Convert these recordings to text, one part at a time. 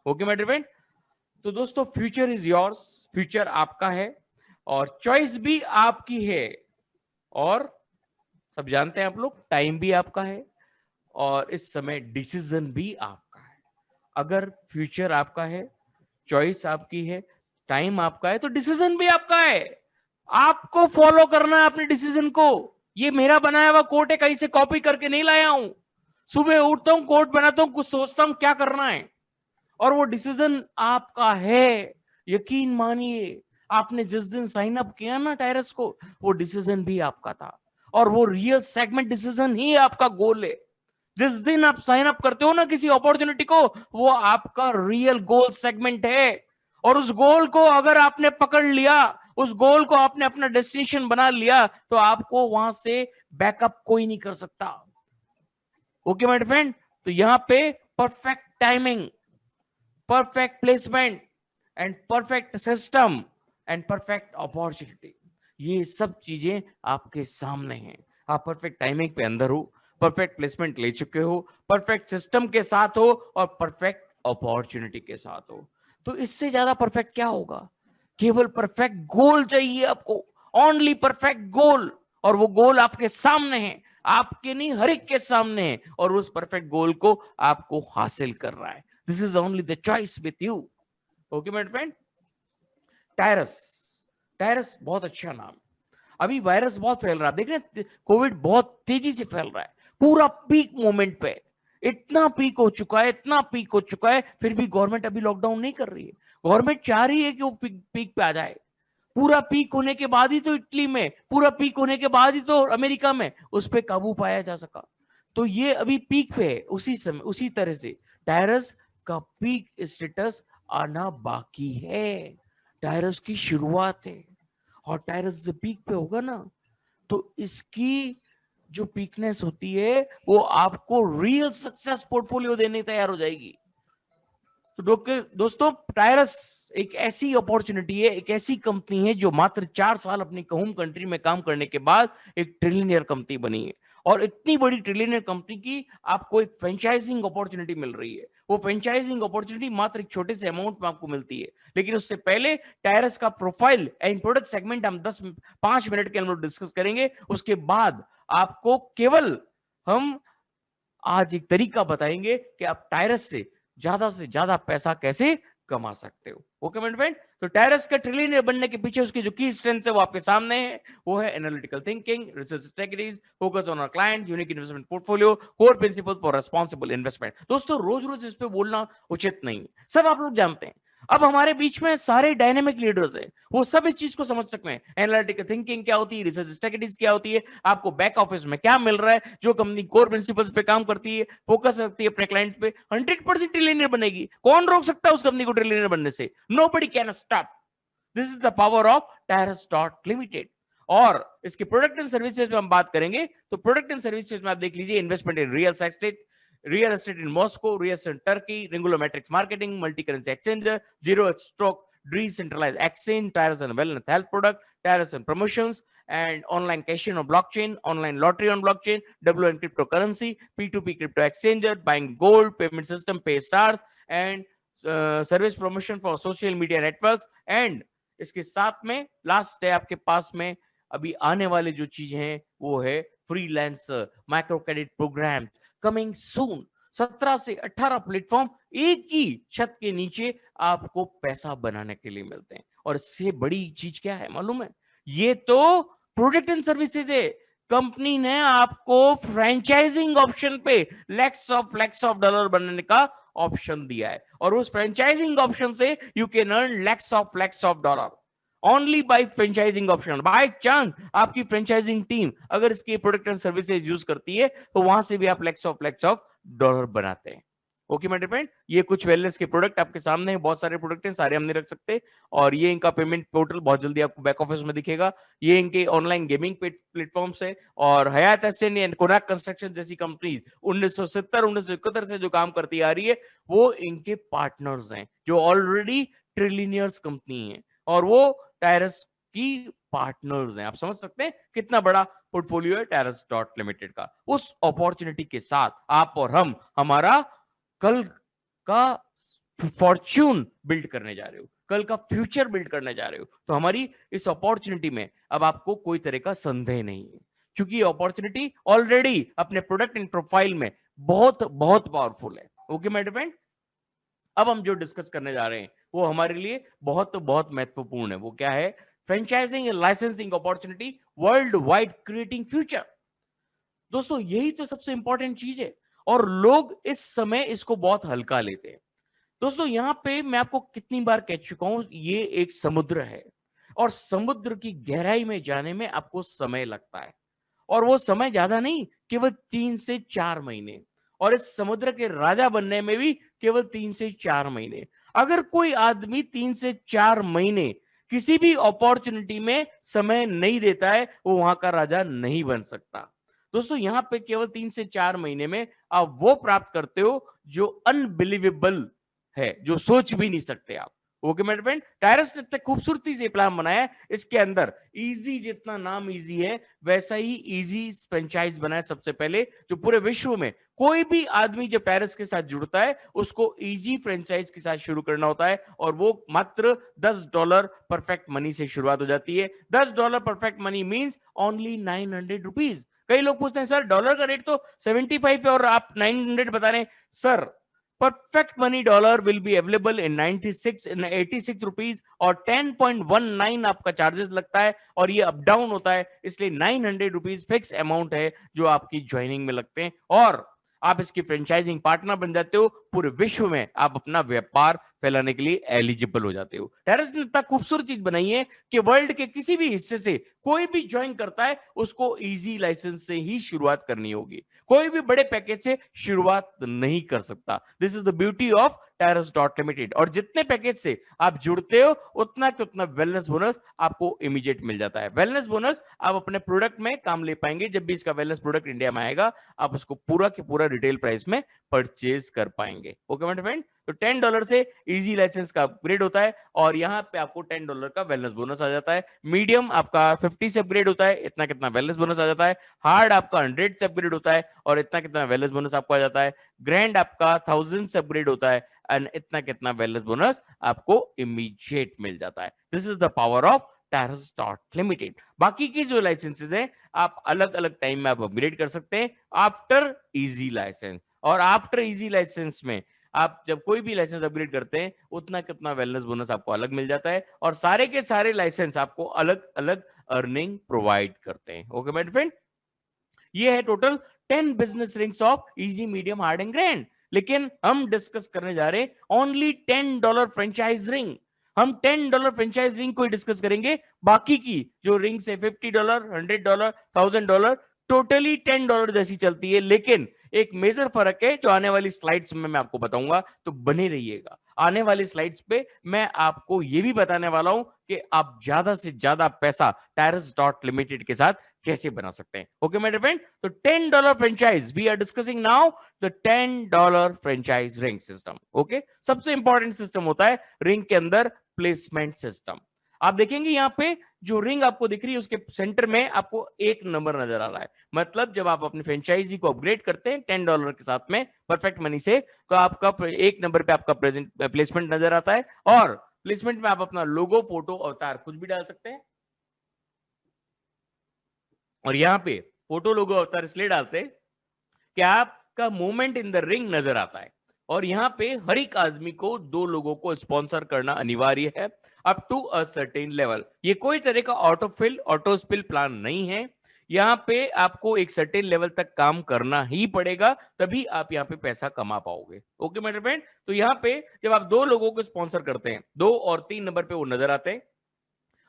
Okay my dear friend. तो दोस्तों future is yours, future आपका है और चॉइस भी आपकी है। और सब जानते हैं आप लोग, टाइम भी आपका है और इस समय डिसीजन भी आपका है। अगर फ्यूचर आपका है, चॉइस आपकी है, टाइम आपका है, तो डिसीजन भी आपका है। आपको फॉलो करना है अपने डिसीजन को। ये मेरा बनाया हुआ कोट है, कहीं से कॉपी करके नहीं लाया हूं। सुबह उठता हूं, कोट बनाता हूं, कुछ सोचता हूं क्या करना है, और वो डिसीजन आपका है। यकीन मानिए, आपने जिस दिन साइन अप किया ना टायरस को, वो डिसीजन भी आपका था और वो रियल सेगमेंट डिसीजन ही आपका गोल है। जिस दिन आप साइन अप करते हो ना किसी अपॉर्चुनिटी को, वो आपका रियल गोल सेगमेंट है। और उस गोल को अगर आपने पकड़ लिया, उस गोल को आपने अपना डेस्टिनेशन बना लिया, तो आपको वहां से बैकअप कोई नहीं कर सकता। Okay my friend. तो यहां पे perfect timing, perfect placement and perfect system and perfect opportunity, ये सब चीजें आपके सामने हैं। आप परफेक्ट टाइमिंग पे अंदर हो, परफेक्ट प्लेसमेंट ले चुके हो, परफेक्ट सिस्टम के साथ हो और परफेक्ट अपॉर्चुनिटी के साथ हो। तो इससे ज्यादा परफेक्ट क्या होगा? केवल परफेक्ट गोल चाहिए आपको, ओनली परफेक्ट गोल। और वो गोल आपके सामने है, आपके नहीं हर एक के सामने है, और उस परफेक्ट गोल को आपको हासिल कर रहा है। This is only the choice with you. Okay my friend. Tyrus, Tyrus बहुत अच्छा नाम। अभी वायरस बहुत फैल रहा है, देख रहे हैं कोविड बहुत तेजी से फैल रहा है, पूरा पीक मोमेंट पे। इतना पीक हो चुका है, इतना पीक हो चुका है, फिर भी गवर्नमेंट अभी लॉकडाउन नहीं कर रही है। गवर्नमेंट चाह रही है कि वो पीक पे आ जाए। पूरा पीक होने के बाद ही तो इटली में, पूरा पीक होने के बाद ही तो अमेरिका में उस पर काबू पाया जा सका। तो ये अभी पीक पे है। उसी समय उसी तरह से टायरस का पीक स्टेटस आना बाकी है। टायरस की शुरुआत है और टायरस जब पीक पे होगा ना, तो इसकी जो पीकनेस होती है वो आपको रियल सक्सेस पोर्टफोलियो देने तैयार हो जाएगी। तो दोस्तों टायरस एक ऐसी अपॉर्चुनिटी है, एक ऐसी कंपनी है जो मात्र 4 साल अपनी होम कंट्री में काम करने के बाद एक ट्रिलियनियर कंपनी बनी है। और इतनी बड़ी ट्रिलियनियर कंपनी की आपको एक फ्रेंचाइजिंग अपॉर्चुनिटी मिल रही है। वो फ्रेंचाइजिंग अपॉर्चुनिटी मात्र एक छोटे से अमाउंट में आपको मिलती है। लेकिन उससे पहले टायरस का प्रोफाइल एंड प्रोडक्ट सेगमेंट हम 5 मिनट के अंदर डिस्कस करेंगे। उसके बाद आपको केवल हम आज एक तरीका बताएंगे कि आप टायरस से ज्यादा पैसा कैसे कमा सकते हो। ओके मेरे फ्रेंड। तो टायरस का ट्रिलियनर बनने के पीछे उसकी जो की स्ट्रेंथ है वो आपके सामने है। वो है analytical thinking, research strategies, focus on our client, unique investment portfolio, core principle for responsible investment. दोस्तों रोज रोज इस पे बोलना उचित नहीं, सब आप लोग जानते हैं। अब हमारे बीच में सारे डायनेमिक लीडर्स हैं, वो सब इस चीज को समझ सकते हैं। एनालिटिकल थिंकिंग क्या होती है, रिसर्च स्ट्रेटजीज क्या होती है, आपको बैक ऑफिस में क्या मिल रहा है, जो कंपनी कोर प्रिंसिपल्स पे काम करती है, फोकस रखती है अपने क्लाइंट्स पे, 100% ट्रिलियनर बनेगी। कौन रोक सकता है उस कंपनी को ट्रिलियनर बनने से? Nobody can stop. This is the power of टायरस dot limited. और इसके प्रोडक्ट एंड सर्विसेज में हम बात करेंगे, तो प्रोडक्ट एंड सर्विसेज में आप देख लीजिए, investment in real estate in Moscow, real estate in Turkey, रिंगुलर matrix marketing, multi currency exchanger, zero stroke decentralized exchange, tires and wellness health product, tires and promotions, and online cashing on blockchain, online lottery on blockchain, WN cryptocurrency, P2P crypto exchanger, buying gold, payment system, pay stars, and service promotion for social media networks. And इसके साथ में last है आपके पास में अभी आने वाले जो चीजें हैं वो है freelancer, micro credit program coming soon. 17 से 18 प्लेटफॉर्म एक ही छत के नीचे आपको पैसा बनाने के लिए मिलते हैं। और इससे बड़ी चीज क्या है मालूम है? ये तो प्रोडक्ट एंड सर्विसेज है। कंपनी ने आपको फ्रेंचाइजिंग ऑप्शन पे लैक्स ऑफ डॉलर बनाने का ऑप्शन दिया है। और उस फ्रेंचाइजिंग ऑप्शन से you can earn lakhs of dollar only by franchising option. By chance आपकी फ्रेंचाइजिंग टीम अगर इसकी प्रोडक्ट एंड सर्विसेज यूज करती है, तो वहां से भी आप लैक्स ऑफ डॉलर बनाते हैं। Okay my dear friend. ये कुछ वेलनेस के प्रोडक्ट आपके सामने हैं, बहुत सारे प्रोडक्ट हैं, सारे हम नहीं रख सकते। और ये इनका पेमेंट पोर्टल बहुत जल्दी आपको बैक ऑफिस में दिखेगा। ये इनके ऑनलाइन गेमिंग प्लेटफॉर्म्स है। और हयात एस्टेट एंड कोनाक कंस्ट्रक्शन जैसी कंपनीज 1970-1971 से जो काम करती आ रही है, वो इनके पार्टनर्स हैं, जो ऑलरेडी ट्रिलियनियर्स कंपनी है और वो टायरस की पार्टनर्स हैं। आप समझ सकते हैं कितना बड़ा पोर्टफोलियो है टायरस डॉट लिमिटेड का। उस अपॉर्चुनिटी के साथ आप और हम, हमारा कल का फॉर्च्यून बिल्ड करने जा रहे हो, कल का फ्यूचर बिल्ड करने जा रहे हो, तो हमारी इस अपॉर्चुनिटी में अब आपको कोई तरह का संदेह नहीं है, क्योंकि ये अपॉर्चुनिटी ऑलरेडी अपने प्रोडक्ट एंड प्रोफाइल में बहुत बहुत पावरफुल है। ओके माय डियर फ्रेंड, अब हम जो डिस्कस करने जा रहे हैं वो हमारे लिए बहुत बहुत महत्वपूर्ण है। वो क्या है? Franchising and licensing opportunity world wide creating future. दोस्तों यही तो सबसे इंपॉर्टेंट चीज है, और लोग इस समय इसको बहुत हल्का लेते हैं। दोस्तों यहां पे मैं आपको कितनी बार कह चुका हूं, ये एक समुद्र है, और समुद्र की गहराई में जाने में आपको समय लगता है, और वो समय ज्यादा नहीं, केवल 3 से 4 महीने, और इस समुद्र के राजा बनने में भी केवल 3 से 4 महीने। अगर कोई आदमी 3 से 4 महीने किसी भी अपॉर्चुनिटी में समय नहीं देता है, वो वहां का राजा नहीं बन सकता। दोस्तों यहाँ पे केवल 3 से 4 महीने में आप वो प्राप्त करते हो जो अनबिलीवेबल है, जो सोच भी नहीं सकते आप। ओके मेरे फ्रेंड, टायरस ने इतने खूबसूरती से प्लान बनाया है, इसके अंदर इजी, जितना नाम इजी है वैसा ही इजी फ्रेंचाइज बनाया सबसे पहले, जो पूरे विश्व में कोई भी आदमी जब टायरस के साथ जुड़ता है उसको इजी फ्रेंचाइज के साथ शुरू करना होता है, और वो मात्र $10 परफेक्ट मनी से शुरुआत हो जाती है। $10 perfect money means only 900 rupees. कई लोग पूछते हैं सर डॉलर का रेट तो 75 है और आप 900 बता रहे हैं। Sir perfect money dollar will be available in 86 rupees, और 10.19 आपका चार्जेस लगता है, और ये अप डाउन होता है, इसलिए 900 रुपीज फिक्स अमाउंट है जो आपकी ज्वाइनिंग में लगते हैं, और आप इसकी फ्रेंचाइजिंग पार्टनर बन जाते हो। पूरे विश्व में आप अपना व्यापार फैलाने के लिए एलिजिबल हो जाते हो। टेरेस ने इतना खूबसूरत चीज बनाई है कि वर्ल्ड के किसी भी हिस्से से कोई भी ज्वाइन करता है उसको इजी लाइसेंस से ही शुरुआत करनी होगी, कोई भी बड़े पैकेज से शुरुआत नहीं कर सकता। This is the beauty of टायरस dot limited. और जितने पैकेज से आप जुड़ते हो उतना के उतना वेलनेस बोनस आपको इमीडिएट मिल जाता है। वेलनेस बोनस आप अपने प्रोडक्ट में काम ले पाएंगे, जब भी इसका वेलनेस प्रोडक्ट इंडिया में आएगा आप उसको पूरा के पूरा रिटेल प्राइस में परचेज कर पाएंगे। ओके माय फ्रेंड, तो $10 से इजी लाइसेंस का अपग्रेड होता है, और यहाँ पे आपको $10 का वेलनेस बोनस आ जाता है। मीडियम आपका 50 से अपग्रेड होता है, इतना कितना वेलनेस बोनस आ जाता है। हार्ड आपका 100 से अपग्रेड होता है, और इतना कितना वेलनेस बोनस आपको आ जाता है। ग्रैंड आपका 1000 से अपग्रेड होता है, एंड इतना कितना वेलनेस बोनस आपको इमीडिएट मिल जाता है। This is the power of टायरस dot limited. बाकी की जो लाइसेंसेज हैं आप अलग अलग टाइम में आप अपग्रेड कर सकते हैं आफ्टर इजी लाइसेंस, और आफ्टर इजी लाइसेंस में आप जब कोई भी लाइसेंस अपग्रेड करते हैं उतना कितना वेलनेस बोनस आपको अलग मिल जाता है, और सारे के सारे लाइसेंस आपको अलग अलग अर्निंग प्रोवाइड करते हैं। ओके माय फ्रेंड, ये है total 10 business rings of easy, medium, hard and grand. लेकिन हम डिस्कस करने जा रहे हैं ओनली $10 फ्रेंचाइज रिंग। हम $10 फ्रेंचाइज रिंग को ही डिस्कस करेंगे, बाकी की जो रिंग्स है $50, $100, $1000 टोटली $10 जैसी चलती है। लेकिन एक मेजर फर्क है जो आने वाली स्लाइड्स में मैं आपको बताऊंगा, तो बने रहिएगा। आने वाली स्लाइड्स पे मैं आपको ये भी बताने वाला हूं कि आप ज्यादा से ज्यादा पैसा टायरस डॉट लिमिटेड के साथ कैसे बना सकते हैं। ओके मेरे फ्रेंड, तो $10 franchise we are discussing now, the $10 franchise ring system. Okay, सबसे इंपॉर्टेंट सिस्टम होता है रिंग के अंदर प्लेसमेंट सिस्टम। आप देखेंगे यहाँ पे जो रिंग आपको दिख रही है उसके सेंटर में आपको एक नंबर नजर आ रहा है, मतलब जब आप अपनी फ्रेंचाइजी को अपग्रेड करते हैं $10 के साथ में परफेक्ट मनी से, तो आपका एक नंबर पे आपका प्रेजेंट प्लेसमेंट नजर आता है, और प्लेसमेंट में आप अपना लोगो, फोटो, अवतार कुछ भी डाल सकते हैं। और यहाँ पे फोटो, लोगो, अवतार इसलिए डालते हैं कि आपका मूवमेंट इन द रिंग नजर आता है, और यहाँ पे हर एक आदमी को 2 लोगों को स्पॉन्सर करना अनिवार्य है up to a certain level. ये कोई तरह का ऑटो स्पिल प्लान नहीं है, यहाँ पे आपको एक सर्टेन लेवल तक काम करना ही पड़ेगा, तभी आप यहाँ पे पैसा कमा पाओगे। ओके मेरे फ्रेंड, तो यहाँ पे जब आप 2 लोगों को स्पॉन्सर करते हैं, 2 और 3 नंबर पे वो नजर आते हैं,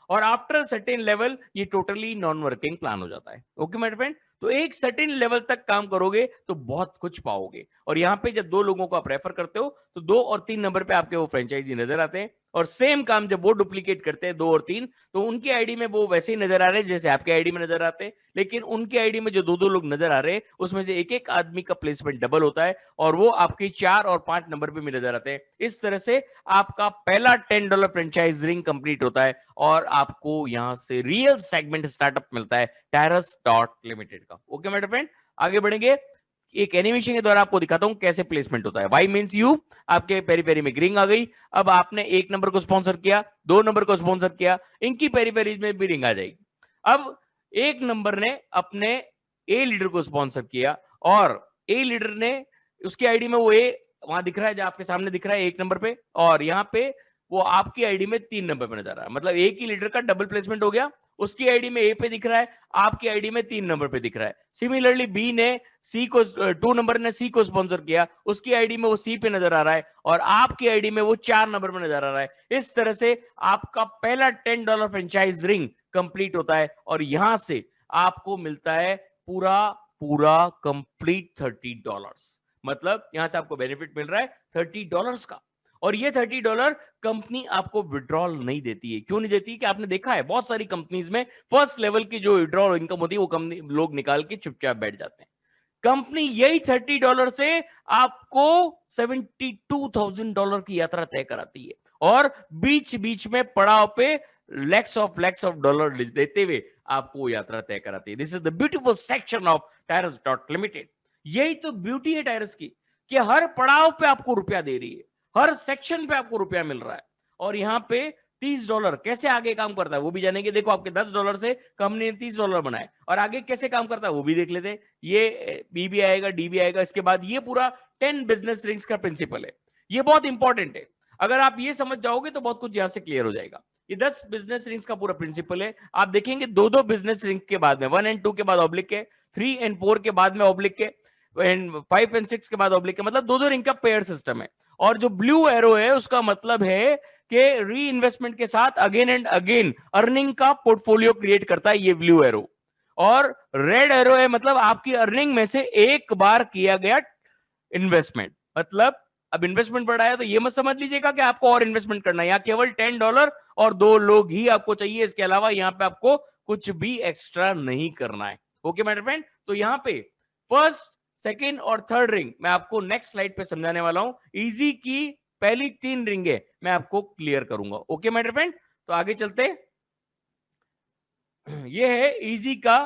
और आफ्टर सर्टेन लेवल ये टोटली नॉन वर्किंग प्लान हो जाता है। ओके माय फ्रेंड, तो एक सर्टेन लेवल तक काम करोगे तो बहुत कुछ पाओगे, और यहाँ पे जब 2 लोगों को आप रेफर करते हो तो 2 और 3 नंबर पे आपके वो फ्रेंचाइजी नजर आते हैं, और सेम काम जब वो डुप्लीकेट करते हैं 2 और 3, तो उनकी आईडी में वो वैसे ही नजर आ रहे हैं जैसे आपके आईडी में नजर आते हैं, लेकिन उनकी आईडी में जो 2-2 लोग नजर आ रहे हैं उसमें से एक एक आदमी का प्लेसमेंट डबल होता है, और वो आपके 4 और 5 नंबर पे भी नजर आते हैं। इस तरह से आपका पहला $10 फ्रेंचाइज रिंग कंप्लीट होता है, और आपको यहां से रियल सेगमेंट स्टार्टअप मिलता है टायरस डॉट लिमिटेड का। ओके मेरे फ्रेंड, आगे बढ़ेंगे। एक एनिमेशन के द्वारा आपको दिखाता हूं कैसे प्लेसमेंट होता है। वाई मीन्स यू, आपके पेरी पेरी में ग्रिंग आ गई। अब आपने 1 नंबर को स्पॉन्सर किया, 2 नंबर को स्पॉन्सर किया, इनकी पेरी पेरी में भी रिंग आ जाएगी। अब 1 नंबर ने अपने ए लीडर को स्पॉन्सर किया और ए लीडर ने उसकी आईडी में वो ए वहां दिख रहा है, जो आपके सामने दिख रहा है 1 नंबर पे, और यहाँ पे वो आपकी आईडी में 3 नंबर पे नजर आ रहा है। मतलब एक ही लीडर का डबल प्लेसमेंट हो गया। उसकी आईडी में ए पे दिख रहा है, आपकी आईडी में 3 नंबर पे दिख रहा है। सिमिलरली बी ने सी को 2 नंबर ने सी को स्पॉन्सर किया, उसकी आईडी में वो सी पे नजर आ रहा है और आपकी आईडी में वो 4 नंबर में नजर आ रहा है। इस तरह से आपका पहला $10 फ्रेंचाइज रिंग कंप्लीट होता है और यहां से आपको मिलता है पूरा पूरा कंप्लीट $30। मतलब यहां से आपको बेनिफिट मिल रहा है $30 का। और ये $30 कंपनी आपको विड्रॉल नहीं देती है। क्यों नहीं देती? कि आपने देखा है बहुत सारी कंपनीज में फर्स्ट लेवल की जो विड्रॉल इनकम होती है वो कंपनी लोग निकाल के चुपचाप बैठ जाते हैं। कंपनी यही $30 से आपको $72,000 की यात्रा तय कराती है और बीच बीच में पड़ाव पे लैक्स ऑफ डॉलर देते हुए आपको यात्रा तय कराती है। This is the beautiful section of टायरस dot limited. यही तो ब्यूटी है टायरस की कि हर पड़ाव पे आपको रुपया दे रही है, हर सेक्शन पे आपको रुपया मिल रहा है। और यहाँ पे $30 कैसे आगे काम करता है वो भी जानेंगे। देखो आपके $10 से कंपनी ने $30 बनाए और आगे कैसे काम करता है वो भी देख लेते हैं। ये बी भी आएगा, डी भी आएगा, इसके बाद ये पूरा 10 बिजनेस रिंग्स का प्रिंसिपल है। ये बहुत इंपॉर्टेंट है। अगर आप ये समझ जाओगे तो बहुत कुछ यहां से क्लियर हो जाएगा। ये 10 बिजनेस रिंग्स का पूरा प्रिंसिपल है। आप देखेंगे 2-2 बिजनेस रिंग के बाद में 1 और 2 के बाद ऑब्लिक है, 3 और 4 के बाद में ऑब्लिक है, 5 और 6 के बाद ऑब्लिक है। मतलब 2-2 रिंग का पेयर सिस्टम है। और जो ब्लू एरो है उसका मतलब है कि री इन्वेस्टमेंट के साथ अगेन एंड अगेन अर्निंग का पोर्टफोलियो क्रिएट करता है ये ब्लू एरो। और रेड एरो है मतलब आपकी अर्निंग में से एक बार किया गया इन्वेस्टमेंट। मतलब अब इन्वेस्टमेंट बढ़ाया तो ये मत समझ लीजिएगा कि आपको और इन्वेस्टमेंट करना है। यहाँ केवल $10 और 2 लोग ही आपको चाहिए। इसके अलावा यहाँ पे आपको कुछ भी एक्स्ट्रा नहीं करना है। ओके माय फ्रेंड, तो यहाँ पे फर्स्ट, सेकेंड और थर्ड रिंग मैं आपको नेक्स्ट स्लाइड पे समझाने वाला हूं। इजी की पहली 3 रिंगे मैं आपको क्लियर करूंगा। ओके माय फ्रेंड, तो आगे चलते। ये है इजी का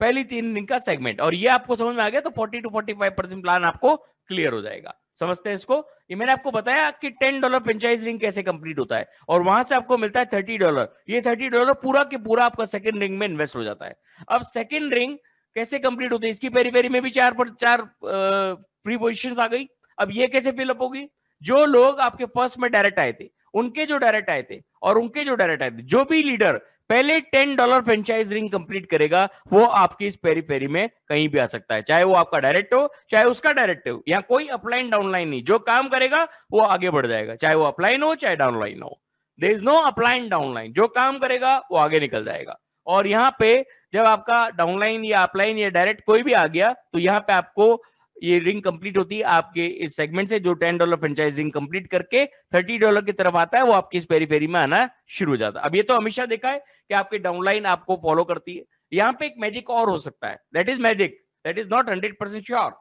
पहली 3 रिंग का सेगमेंट और ये आपको समझ में आ गया तो 40 to 45% प्लान आपको क्लियर हो जाएगा। समझते हैं इसको। ये मैंने आपको बताया कि $10 फ्रेंचाइज रिंग कैसे कंप्लीट होता है और वहां से आपको मिलता है $30। ये $30 पूरा के पूरा आपका सेकंड रिंग में इन्वेस्ट हो जाता है। अब सेकंड रिंग कैसे कंप्लीट होती है? इसकी पेरी पेरी में भी 4 फ्री पोजीशंस आ गई। अब ये कैसे फिलअप होगी? जो लोग आपके फर्स्ट में डायरेक्ट आए थे, उनके जो डायरेक्ट आए थे और उनके जो डायरेक्ट आए थे, जो भी लीडर पहले $10 फ्रेंचाइज रिंग कंप्लीट करेगा वो आपकी इस पेरी पेरी में कहीं भी आ सकता है, चाहे वो आपका डायरेक्ट हो चाहे उसका डायरेक्ट हो। यहाँ कोई अपलाइन डाउनलाइन नहीं, जो काम करेगा वो आगे बढ़ जाएगा, चाहे वो अपलाइन हो चाहे डाउनलाइन हो। There is no upline downline, जो काम करेगा वो आगे निकल जाएगा। और यहाँ पे जब आपका डाउनलाइन या अपलाइन या डायरेक्ट कोई भी आ गया तो यहाँ पे आपको ये रिंग कंप्लीट होती है आपके इस सेगमेंट से। जो $10 फ्रेंचाइज रिंग कंप्लीट करके $30 की तरफ आता है वो आपकी इस पेरी पेरी में आना शुरू हो जाता है। अब ये तो हमेशा देखा है कि आपकी डाउनलाइन आपको फॉलो करती है। यहाँ पे एक मैजिक और हो सकता है, that is magic, that is not 100% sure.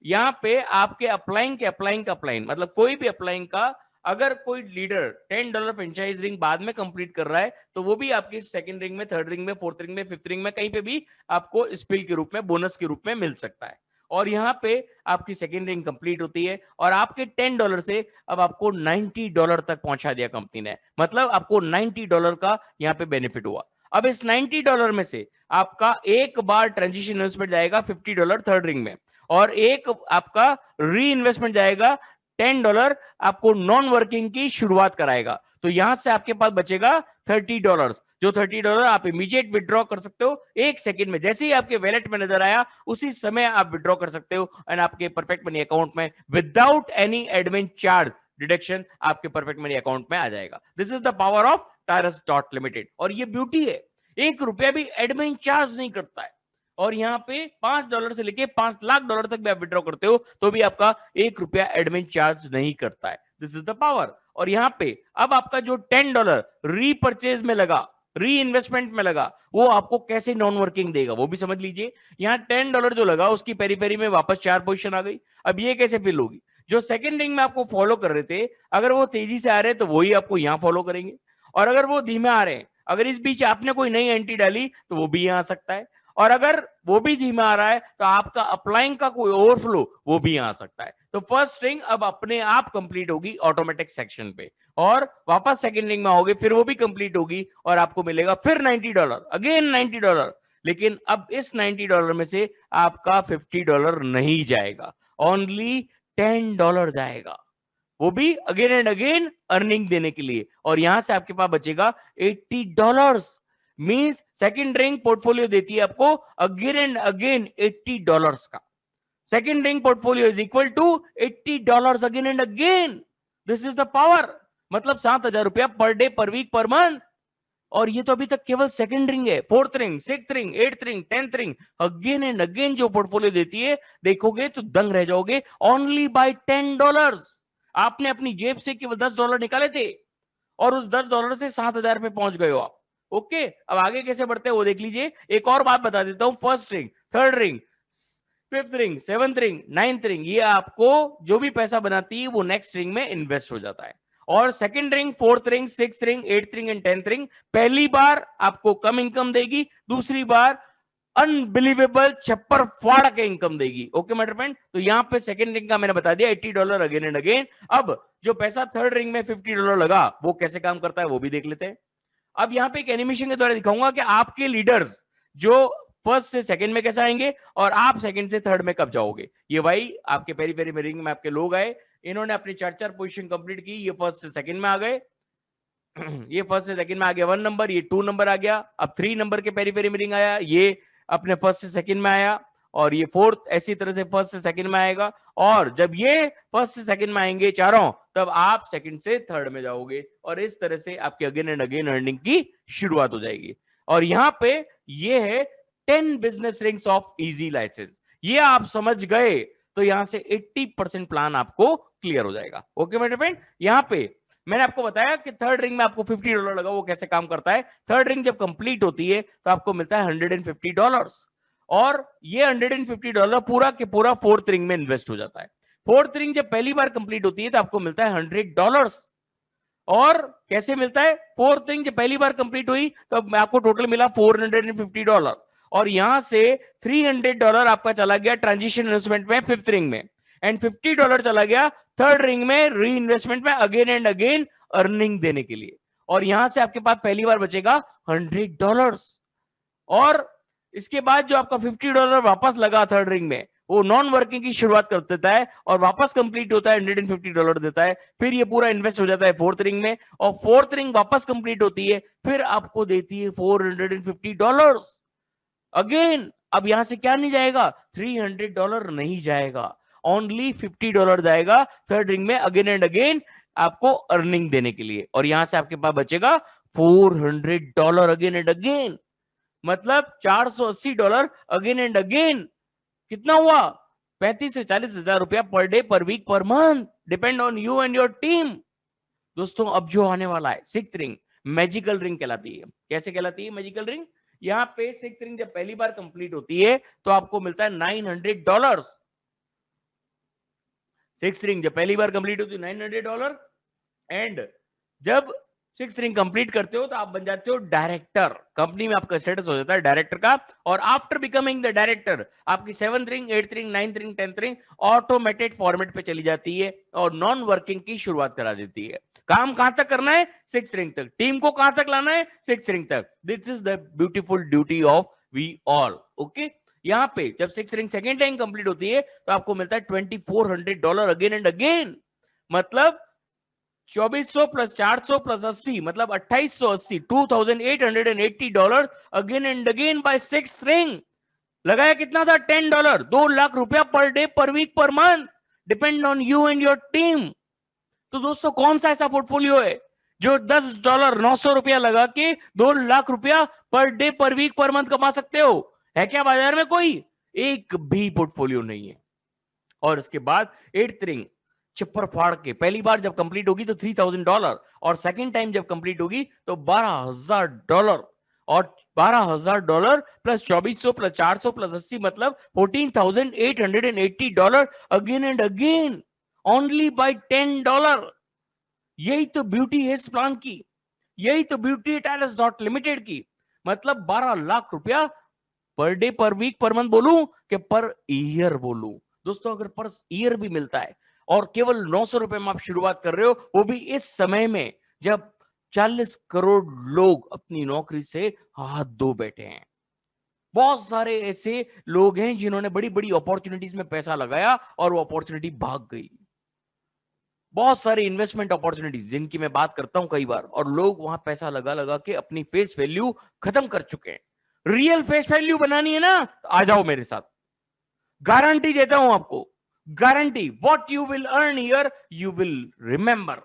यहाँ पे आपके अप्लाइंग के अप्लाइंग मतलब कोई भी अप्लाइंग का अगर कोई लीडर $10 फ्रेंचाइज रिंग बाद में कंप्लीट कर रहा है तो वो भी आपकी सेकंड रिंग में, थर्ड रिंग में, फोर्थ रिंग में, फिफ्थ रिंग में कहीं पे भी आपको स्पिल के रूप में, बोनस के रूप में मिल सकता है। और यहाँ पे आपकी सेकेंड रिंग कंप्लीट होती है और आपके $10 से अब आपको $90 तक पहुंचा दिया कंपनी ने। मतलब आपको $90 का यहाँ पे बेनिफिट हुआ। अब इस $90 में से आपका एक बार ट्रांजिशन इन्वेस्टमेंट जाएगा $50 थर्ड रिंग में और एक आपका री इन्वेस्टमेंट जाएगा $10 आपको नॉन वर्किंग की शुरुआत कराएगा। तो यहां से आपके पास बचेगा $30, जो $30 आप इमीडिएट विड्रॉ कर सकते हो 1 सेकंड में। जैसे ही आपके वैलेट में नजर आया उसी समय आप विड्रॉ कर सकते हो एंड आपके परफेक्ट मनी अकाउंट में without any admin charge deduction आपके परफेक्ट मनी अकाउंट में आ जाएगा। This is the power of टायरस dot limited. और ये ब्यूटी है, $1 भी एडमिन चार्ज नहीं करता है। और यहाँ पे $5 से लेके $5 लाख तक भी आप विड्रॉ करते हो तो भी आपका $1 एडमिन चार्ज नहीं करता है। This is the power. और यहाँ पे अब आपका जो $10 रीपर्चेज में लगा, री इन्वेस्टमेंट में लगा, वो आपको कैसे नॉन वर्किंग देगा वो भी समझ लीजिए। यहाँ $10 जो लगा उसकी पेरी पेरी में वापस 4 पोजीशन आ गई। अब ये कैसे फिल होगी? जो सेकंड रिंग में आपको फॉलो कर रहे थे अगर वो तेजी से आ रहे हैं तो वही आपको यहाँ फॉलो करेंगे और अगर वो धीमे आ रहे हैं, अगर इस बीच आपने कोई नई एंट्री डाली तो वो भी यहाँ आ सकता है। और अगर वो भी धीमा आ रहा है तो आपका अप्लाइंग का कोई ओवरफ्लो वो भी आ सकता है। तो फर्स्ट स्ट्रिंग अब अपने आप कंप्लीट होगी ऑटोमेटिक सेक्शन पे, और वापस सेकंड रिंग में आओगे फिर वो भी कंप्लीट होगी और आपको मिलेगा फिर $90, अगेन $90। लेकिन अब इस $90 में से आपका $50 नहीं जाएगा, ओनली $10 जाएगा, वो भी अगेन एंड अगेन अर्निंग देने के लिए। और यहां से आपके पास बचेगा $80। मींस सेकंड रिंग पोर्टफोलियो देती है आपको अगेन एंड अगेन $80 का। Second ring portfolio is equal to $80 again and again. This is the power. मतलब ₹7,000 पर day, per week, per month. और ये तो अभी तक केवल सेकंड रिंग है। Fourth ring, sixth ring, eighth ring, 10th ring, again and again जो पोर्टफोलियो देती है, देखोगे तो दंग रह जाओगे। ओनली बाय $10 आपने अपनी जेब से केवल $10 निकाले थे और उस $10 से $7,000 पे पहुंच गए हो आप। ओके, अब आगे कैसे बढ़ते हैं वो देख लीजिए। एक और बात बता देता हूं, first ring, third ring, fifth ring, seventh ring, ninth ring, ये आपको जो भी पैसा बनाती है वो नेक्स्ट रिंग में इन्वेस्ट हो जाता है। और second ring, fourth ring, sixth ring, eighth ring and 10th ring पहली बार आपको कम इनकम देगी, दूसरी बार अनबिलीवेबल छप्पर फाड़ के इनकम देगी। ओके माय फ्रेंड, तो यहां पे सेकंड रिंग का मैंने बता दिया $80 अगेन एंड अगेन। अब जो पैसा थर्ड रिंग में $50 लगा वो कैसे काम करता है वो भी देख लेते हैं। अब यहाँ पे एक एनिमेशन के द्वारा दिखाऊंगा कि आपके लीडर्स जो फर्स्ट से सेकंड में कैसे आएंगे और आप सेकंड से थर्ड में कब जाओगे। ये भाई आपके पेरी पेरी में रिंग में आपके लोग आए, इन्होंने अपनी 4-4 पोजीशन कंप्लीट की, ये फर्स्ट से सेकंड में आ गए। ये फर्स्ट से सेकंड में आ गया 1 नंबर, ये 2 नंबर आ गया। अब 3 नंबर के पेरी पेरी में रिंग आया, ये अपने फर्स्ट से सेकंड में आया, और ये फोर्थ ऐसी तरह से फर्स्ट से सेकंड में आएगा। और जब ये फर्स्ट से सेकंड में आएंगे चारों, तब आप सेकंड से थर्ड में जाओगे और इस तरह से आपकी अगेन एंड अगेन अर्निंग की शुरुआत हो जाएगी। और यहां पे ये है 10 business rings of easy license. ये आप समझ गए तो यहां से 80% प्लान आपको क्लियर हो जाएगा। ओके मेरे फ्रेंड, यहां पे मैंने आपको बताया कि थर्ड रिंग में आपको $50 लगा, वो कैसे काम करता है। थर्ड रिंग जब कंप्लीट होती है तो आपको मिलता है $150, और ये $150 पूरा के पूरा फोर्थ रिंग में इन्वेस्ट हो जाता है। फोर्थ रिंग जब पहली बार कंप्लीट होती है तो आपको मिलता है $100। और कैसे मिलता है, फोर्थ रिंग जब पहली बार कंप्लीट हुई तो आपको टोटल मिला $450, और यहां से $300 आपका चला गया ट्रांजिशन इन्वेस्टमेंट में फिफ्थ रिंग में, एंड $50 चला गया थर्ड रिंग में री इन्वेस्टमेंट में अगेन एंड अगेन अर्निंग देने के लिए। और यहां से आपके पास पहली बार बचेगा $100, और इसके बाद जो आपका $50 वापस लगा थर्ड रिंग में, वो नॉन वर्किंग की शुरुआत कर देता है और वापस कंप्लीट होता है, $150 देता है। फिर ये पूरा इन्वेस्ट हो जाता है फोर्थ रिंग में, और फोर्थ रिंग वापस कंप्लीट होती है, फिर आपको देती है $450 अगेन। अब यहां से क्या नहीं जाएगा, $300 नहीं जाएगा, ओनली $50 जाएगा थर्ड रिंग में अगेन एंड अगेन आपको अर्निंग देने के लिए। और यहां से आपके पास बचेगा $400 अगेन एंड अगेन, मतलब $480 अगेन एंड अगेन। कितना हुआ, 35 से 40 हजार रुपया per day, per week, per month, depend on you and your team. दोस्तों अब जो आने वाला है सिक्स्थ रिंग, मैजिकल रिंग कहलाती है। कैसे कहलाती है मैजिकल रिंग, यहाँ पे सिक्स्थ रिंग जब पहली बार कंप्लीट होती है तो आपको मिलता है $900। सिक्स्थ रिंग जब पहली बार कंप्लीट होती है $900, एंड जब सिक्स्थ रिंग कंप्लीट करते हो तो आप बन जाते हो डायरेक्टर। कंपनी में आपका स्टेटस हो जाता है डायरेक्टर का, और आफ्टर बिकमिंग द डायरेक्टर आपकी 7th ring, 8th ring, 9th ring, 10th ring automated format पे चली जाती है और नॉन वर्किंग की शुरुआत करा देती है। काम कहां तक करना है, सिक्स्थ रिंग तक। टीम को कहां तक लाना है, सिक्स्थ रिंग तक। This is the beautiful duty of we all. Okay, यहाँ पे जब sixth ring second time complete होती है तो आपको मिलता है $2,400 अगेन एंड अगेन, मतलब 2400 प्लस 400 प्लस 80, मतलब 2880, $2,880 again and again by sixth ring. लगाया कितना था, $10, $2 लाख पर day, per week, per month, depend on you and your team. तो दोस्तों कौन सा ऐसा पोर्टफोलियो है जो $10 ₹900 लगा के $2 लाख पर day, per week, per month कमा सकते हो? है क्या बाजार में कोई? एक भी पोर्टफोलियो नहीं है। और उसके बाद एट्थ रिंग चिप्पर फाड़ के पहली बार जब कंप्लीट होगी तो $3,000, और सेकंड टाइम जब कंप्लीट होगी तो $12,000, और $12,000 प्लस 2400 प्लस 400 प्लस 80, मतलब $14,880 again and again, only by $10। यही तो ब्यूटी है इस प्लान की, यही तो ब्यूटी है टाइलस डॉट लिमिटेड की। मतलब $12 लाख पर day, per week, per month बोलूं कि पर ईयर बोलूं? दोस्तों अगर पर ईयर भी मिलता है और केवल 900 रुपए में आप शुरुआत कर रहे हो, वो भी इस समय में जब 40 करोड़ लोग अपनी नौकरी से हाथ धो बैठे हैं। बहुत सारे ऐसे लोग हैं जिन्होंने बड़ी बड़ी अपॉर्चुनिटीज में पैसा लगाया और वो अपॉर्चुनिटी भाग गई। बहुत सारी इन्वेस्टमेंट अपॉर्चुनिटीज जिनकी मैं बात करता हूं कई बार, और लोग वहां पैसा लगा लगा के अपनी फेस वैल्यू खत्म कर चुके हैं। रियल फेस वैल्यू बनानी है ना, तो आ जाओ मेरे साथ, गारंटी देता हूं आपको, guarantee. What you will earn here you will remember.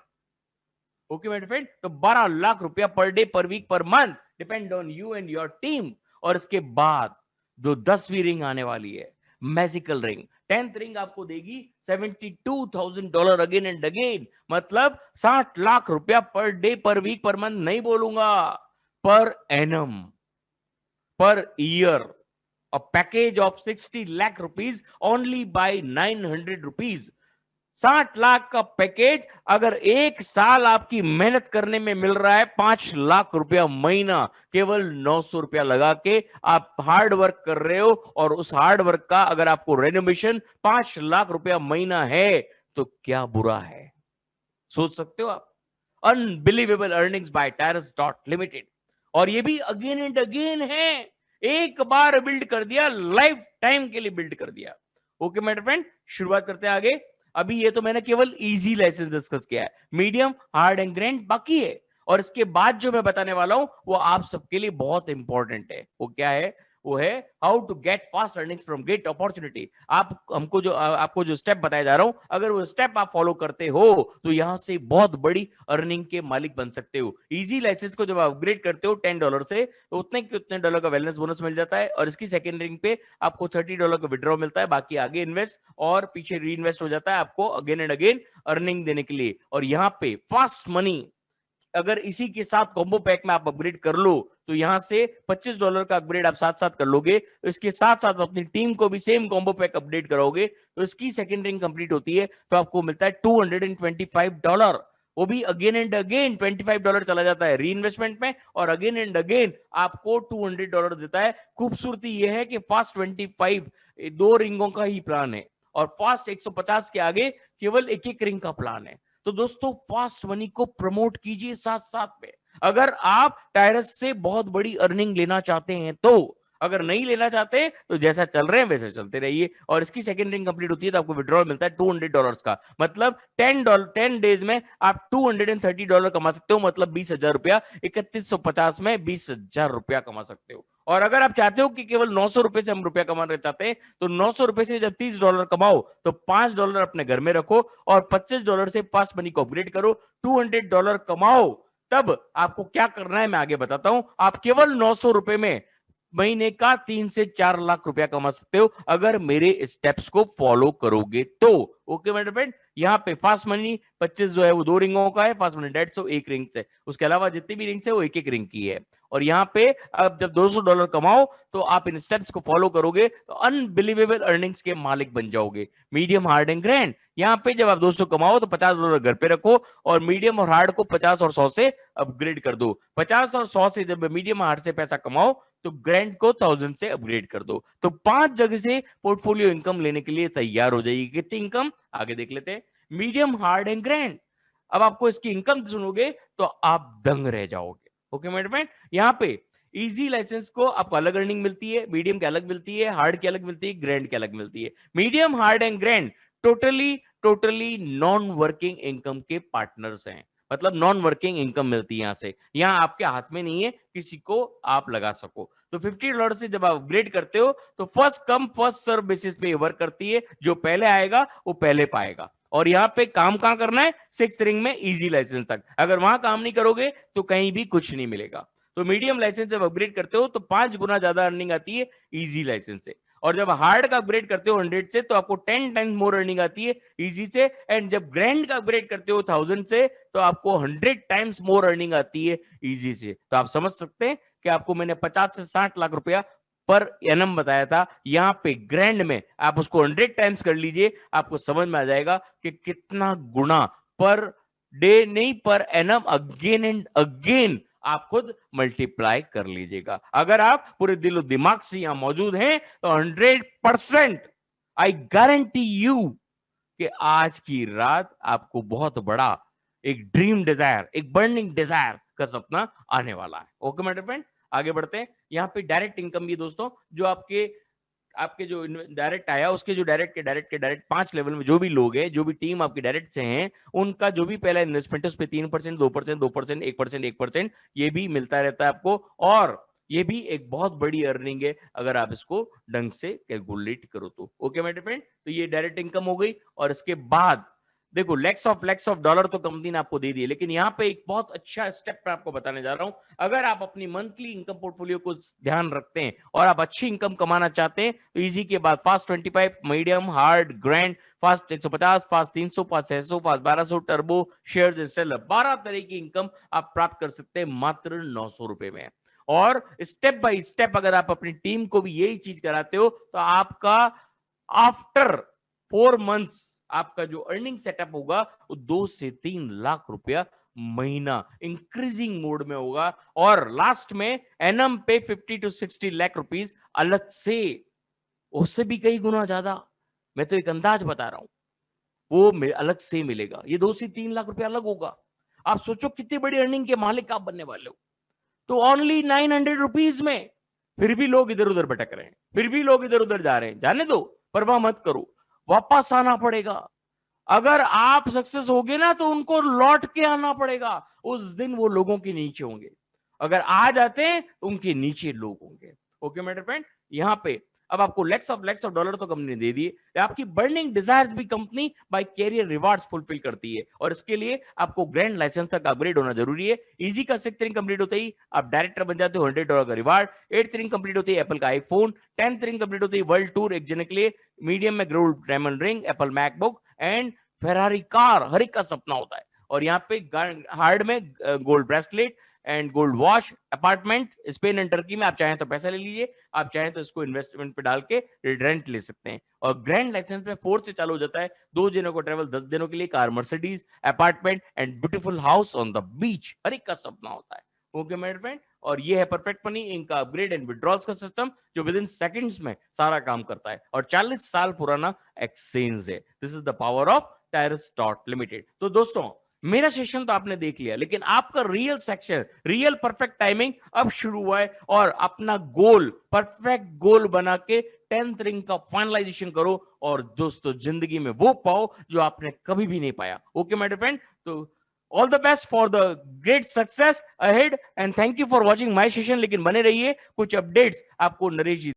Okay my friend, तो 12 लाख रुपया per day, per week, per month, depend on you and your team. और इसके बाद जो 10वीं रिंग आने वाली है, मैजिकल रिंग, 10th रिंग आपको देगी $72,000 अगेन एंड अगेन। मतलब 60 लाख रुपया per day, per week, per month नहीं बोलूंगा, per annum, per year, a package of 60 lakh rupees only by 900 rupees। 60 lakh का पैकेज अगर एक साल आपकी मेहनत करने में मिल रहा है 5 लाख रुपया महीना, केवल 900 रुपया लगा के आप हार्ड वर्क कर रहे हो, और उस हार्ड वर्क का अगर आपको रेनोवेशन 5 लाख रुपया महीना है तो क्या बुरा है, सोच सकते हो आप। Unbelievable earnings bye टायरस dot limited. और ये भी अगेन एंड अगेन है, एक बार बिल्ड कर दिया, लाइफ टाइम के लिए बिल्ड कर दिया। ओके मेरे फ्रेंड, शुरुआत करते हैं आगे। अभी ये तो मैंने केवल इजी लाइसेंस डिस्कस किया है, मीडियम, हार्ड एंड ग्रैंड बाकी है। और इसके बाद जो मैं बताने वाला हूं वो आप सबके लिए बहुत इंपॉर्टेंट है। वो क्या है? वो है how to get fast earnings from get opportunity. आपको जो स्टेप बताया जा रहा हूं, अगर वो स्टेप आप फॉलो करते हो तो यहां से बहुत बड़ी अर्निंग के मालिक बन सकते हो। इजी लाइसेंस को जब आप अपग्रेड करते हो $10 से, तो उतने के उतने डॉलर का वेलनेस बोनस मिल जाता है, और इसकी सेकंड रिंग पे आपको $30 का विड्रॉ मिलता है, बाकी आगे इन्वेस्ट और पीछे री इन्वेस्ट हो जाता है आपको अगेन एंड अगेन अर्निंग देने के लिए। और यहाँ पे फास्ट मनी, अगर इसी के साथ कॉम्बो पैक में आप अपग्रेड कर लो तो यहां से $25 का अपग्रेड आप साथ साथ कर लोगे, तो इसके साथ साथ अपनी टीम को भी सेम कॉम्बो पैक अपडेट करोगे, तो इसकी सेकंड रिंग कंप्लीट होती है तो आपको मिलता है $225। वो भी अगेन एंड अगेन $25 चला जाता है री इन्वेस्टमेंट में, और अगेन एंड अगेन आपको $200 देता है। खूबसूरती यह है कि फास्ट 25 दो रिंगों का ही प्लान है, और फास्ट 150 के आगे केवल एक एक रिंग का प्लान है। तो दोस्तों फास्ट मनी को प्रमोट कीजिए साथ साथ में, अगर आप टायरस से बहुत बड़ी अर्निंग लेना चाहते हैं तो। अगर नहीं लेना चाहते तो जैसा चल रहे हैं वैसे चलते रहिए। और इसकी सेकंड रिंग कंप्लीट होती है तो आपको विड्रॉल मिलता है $200 का, मतलब $10 डेज में आप $230 कमा सकते हो, मतलब 20,000 रुपया। 3150 में 20,000 रुपया कमा सकते हो। और अगर आप चाहते हो कि केवल 900 रुपए से हम रुपया कमाना चाहते हैं, तो 900 रुपए से जब $30 कमाओ तो $5 अपने घर में रखो, और $25 से फास्ट मनी को अपग्रेड करो, $200 कमाओ। तब आपको क्या करना है मैं आगे बताता हूं। आप केवल 900 रुपए में महीने का 3 से 4 लाख रुपया कमा सकते हो अगर मेरे स्टेप्स को फॉलो करोगे तो। ओके मेरे फ्रेंड, यहाँ पे फास्ट मनी 25 जो है वो 2 रिंगों का है, फास्ट मनी 150 एक रिंग से, उसके अलावा जितनी भी रिंग्स है वो एक एक रिंग की है। और यहाँ पे अब जब $200 कमाओ तो आप इन स्टेप्स को फॉलो करोगे तो अनबिलीवेबल अर्निंग्स के मालिक बन जाओगे। मीडियम, हार्ड एंड ग्रैंड, यहाँ पे जब आप 200 कमाओ तो $50 घर पे रखो, और मीडियम और हार्ड को 50 और 100 से अपग्रेड कर दो। 50 और 100 से जब मीडियम हार्ड से पैसा कमाओ तो ग्रैंड को 1000 से अपग्रेड कर दो। तो 5 जगह से पोर्टफोलियो इनकम लेने के लिए तैयार हो जाएगी। कितनी इनकम आगे देख लेते हैं। मीडियम, हार्ड एंड ग्रैंड, अब आपको इसकी इनकम सुनोगे तो आप दंग रह जाओगे। ओके मेरे फ्रेंड, यहाँ पे इजी लाइसेंस को आपको अलग अर्निंग मिलती है, मीडियम की अलग मिलती है, हार्ड की अलग मिलती है, ग्रैंड की अलग मिलती है। Medium, hard and grand totally non working income के पार्टनर्स हैं, मतलब नॉन वर्किंग इनकम मिलती है यहाँ से। यहाँ आपके हाथ में नहीं है किसी को आप लगा सको। तो $50 से जब आप अपग्रेड करते हो तो first come first serve basis पे वर्क करती है, जो पहले आएगा वो पहले पाएगा। और यहाँ पे काम कहाँ करना है? 6 रिंग में इजी लाइसेंस तक। अगर वहां काम नहीं करोगे तो कहीं भी कुछ नहीं मिलेगा। तो मीडियम लाइसेंस जब अपग्रेड करते हो तो 5 गुना ज्यादा अर्निंग आती है इजी लाइसेंस से। और जब हार्ड का अपग्रेड करते हो 100 से तो आपको 10 टाइम्स मोर अर्निंग आती है इजी से। एंड जब ग्रैंड का अपग्रेड करते हो 1000 से तो आपको 100 टाइम्स मोर अर्निंग आती है इजी से। तो आप समझ सकते हैं कि आपको मैंने 50 से 60 लाख रुपया पर एनम बताया था, यहाँ पे ग्रैंड में आप उसको 100 टाइम्स कर लीजिए, आपको समझ में आ जाएगा कि कितना गुना पर डे नहीं per annum again and again आप खुद मल्टीप्लाई कर लीजिएगा। अगर आप पूरे दिलो दिमाग से यहां मौजूद हैं तो 100% आई गारंटी यू कि आज की रात आपको बहुत बड़ा एक ड्रीम डिजायर, एक बर्निंग डिजायर का सपना आने वाला है। ओके मेरे फ्रेंड, आगे बढ़ते हैं। यहाँ पे डायरेक्ट इनकम भी दोस्तों, जो आपके आपके जो डायरेक्ट आया उसके जो डायरेक्ट 5 लेवल में जो भी लोग हैं, जो भी टीम आपकी डायरेक्ट से हैं, उनका जो भी पहला इन्वेस्टमेंट है उस पर 3%, 2%, 2%, 1%, 1% ये भी मिलता रहता है आपको। और ये भी एक बहुत बड़ी अर्निंग है अगर आप इसको ढंग से कैलकुलेट करो तो। ओके मेरे फ्रेंड, तो ये डायरेक्ट इनकम हो गई। और इसके बाद देखो लैक्स ऑफ डॉलर तो कंपनी ने आपको दे दिए, लेकिन यहाँ पे एक बहुत अच्छा स्टेप मैं आपको बताने जा रहा हूं। अगर आप अपनी मंथली इनकम पोर्टफोलियो को ध्यान रखते हैं और आप अच्छी इनकम कमाना चाहते हैं तो इजी के बाद fast 25, medium, hard, grand, fast 150, fast 300, fast 600, fast 1200, turbo, shares and seller, 12 तरह की इनकम आप प्राप्त कर सकते हैं मात्र 900 रुपए में। और स्टेप बाय स्टेप अगर आप अपनी टीम को भी यही चीज कराते हो तो आपका आफ्टर 4 मंथ्स आपका जो अर्निंग सेटअप होगा वो 2 से 3 लाख रुपया महीना इंक्रीजिंग मोड में होगा। और लास्ट में एनम पे 50 to 60 लाख रुपीस अलग से, उससे भी कई गुना ज्यादा, मैं तो एक अंदाज बता रहा हूं, वो अलग से मिलेगा। ये 2 से 3 लाख रुपया अलग होगा। आप सोचो कितनी बड़ी अर्निंग के मालिक आप बनने वाले हो। तो ओनली 900 रुपीज में फिर भी लोग इधर उधर भटक रहे हैं, फिर भी लोग इधर उधर जा रहे हैं, जाने दो, परवाह मत करो, वापस आना पड़ेगा। अगर आप सक्सेस होगे ना तो उनको लौट के आना पड़ेगा, उस दिन वो लोगों के नीचे होंगे। अगर आ जाते हैं तो उनके नीचे लोग होंगे। ओके मेरे फ्रेंड, यहां पे अब आपको लैक्स ऑफ डॉलर तो कंपनी दे दिए, आपकी बर्निंग डिजायर्स भी company by career rewards fulfil करती है। और इसके लिए आपको ग्रैंड लाइसेंस तक अपग्रेड होना जरूरी है। इजी का 6th रिंग कंप्लीट होते ही आप डायरेक्टर बन जाते हो, $100 का रिवार्ड। 8th रिंग कंप्लीट होती है एप्पल का आईफोन। 10th रिंग कंप्लीट होती है वर्ल्ड टूर एक जने के लिए। मीडियम में gold diamond ring, Apple MacBook and Ferrari car हर एक का सपना होता है। और यहाँ पे हार्ड में gold bracelet and gold watch. Apartment Spain and Turkey में आप चाहें तो पैसा ले लीजिए, आप चाहें तो इसको इन्वेस्टमेंट पे डाल के रेंट ले सकते हैं। और ग्रैंड लाइसेंस में 4 से चालू हो जाता है, 2 दिनों को ट्रेवल, 10 दिनों के लिए car, Mercedes, apartment and beautiful house on the beach, हर एक का सपना होता है। ओके मेरे फ्रेंड, और ये है परफेक्ट मनी, इनका अपग्रेड एंड विड्रॉल्स का सिस्टम जो विद इन सेकंड्स में सारा काम करता है। और 40 साल पुराना एक्सचेंज है। This is the power of टायरस stock limited. तो दोस्तों मेरा सेशन तो आपने देख लिया, लेकिन आपका real section, real perfect timing अब शुरू हुआ है। और अपना गोल, परफेक्ट गोल बना के 10th रिंग का फाइनलाइजेशन करो और दोस्तों जिंदगी में वो पाओ जो आपने कभी भी नहीं पाया। ओके माय डियर फ्रेंड, तो all the best for the great success ahead and thank you for watching my session. लेकिन बने रहिए, कुछ अपडेट्स आपको नरेश जी